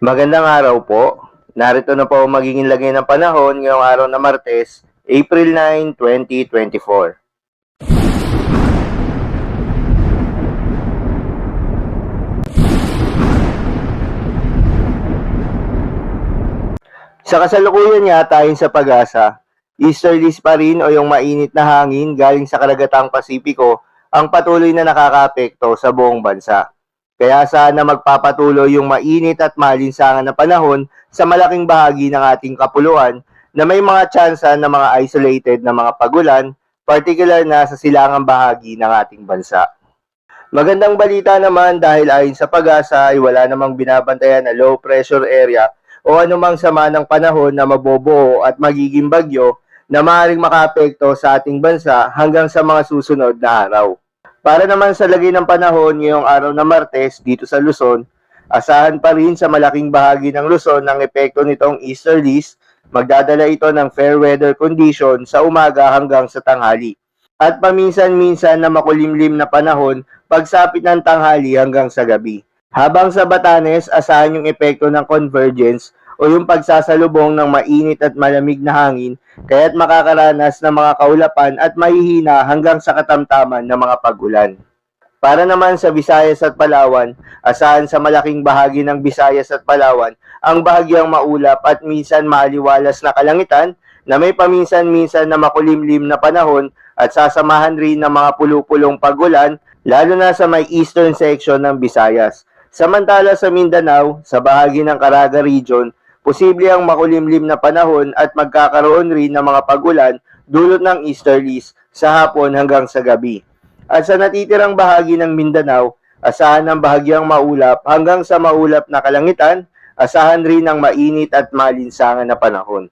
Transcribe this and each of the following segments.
Magandang araw po. Narito na po ang magiging lagay ng panahon ngayong araw na Martes, April 9, 2024. Sa kasalukuyan yata ayon sa Pag-asa, easterlies pa rin o yung mainit na hangin galing sa karagatang Pasipiko ang patuloy na nakakaapekto sa buong bansa. Kaya sana magpapatuloy yung mainit at malinsangan na panahon sa malaking bahagi ng ating kapuluan na may mga tsansa na mga isolated na mga pagulan, particular na sa silangang bahagi ng ating bansa. Magandang balita naman dahil ayon sa Pag-asa ay wala namang binabantayan na low pressure area o anumang sama ng panahon na mabobuo at magiging bagyo na maaaring makaapekto sa ating bansa hanggang sa mga susunod na araw. Para naman sa lagay ng panahon ngayong araw na Martes dito sa Luzon, asahan pa rin sa malaking bahagi ng Luzon ang epekto nitong easterlies. Magdadala ito ng fair weather condition sa umaga hanggang sa tanghali. At paminsan-minsan na makulimlim na panahon pagsapit ng tanghali hanggang sa gabi. Habang sa Batanes, asahan yung epekto ng convergence o yung pagsasalubong ng mainit at malamig na hangin kaya't makakaranas ng mga kaulapan at mahihina hanggang sa katamtaman ng mga pag-ulan. Para naman sa Visayas at Palawan, asahan sa malaking bahagi ng Visayas at Palawan ang bahagyang maulap at minsan maaliwalas na kalangitan na may paminsan-minsan na makulimlim na panahon at sasamahan rin ng mga pulupulong pag-ulan lalo na sa may eastern section ng Visayas. Samantala sa Mindanao, sa bahagi ng Caraga Region, posible ang makulimlim na panahon at magkakaroon rin ng mga pag-ulan dulot ng easterlies sa hapon hanggang sa gabi. At sa natitirang bahagi ng Mindanao, asahan ng bahagyang maulap hanggang sa maulap na kalangitan, asahan rin ng mainit at malinsangan na panahon.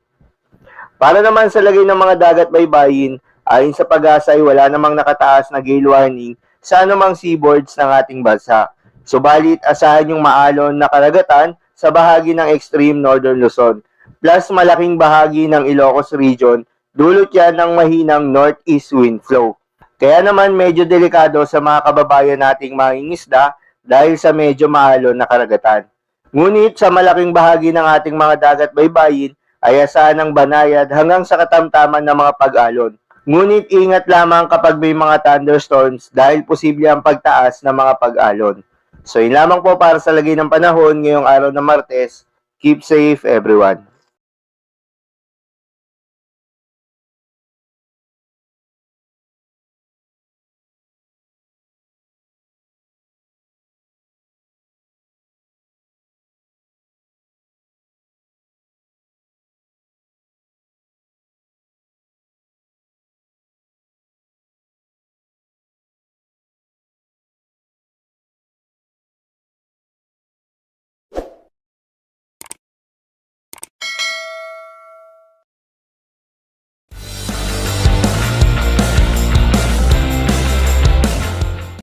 Para naman sa lagay ng mga dagat baybayin, ayon sa Pag-asa ay wala namang nakataas na gale warning sa anumang seaboards ng ating bansa. Subalit, asahan yung maalon na karagatan sa bahagi ng extreme northern Luzon, plus malaking bahagi ng Ilocos Region, dulot yan ng mahinang northeast wind flow. Kaya naman medyo delikado sa mga kababayan nating mangingisda dahil sa medyo maalon na karagatan. Ngunit sa malaking bahagi ng ating mga dagat baybayin ay asahan ng banayad hanggang sa katamtaman ng mga pag-alon. Ngunit ingat lamang kapag may mga thunderstorms dahil posible ang pagtaas ng mga pag-alon. So yun lamang po para sa lagay ng panahon ngayong araw na Martes. Keep safe everyone.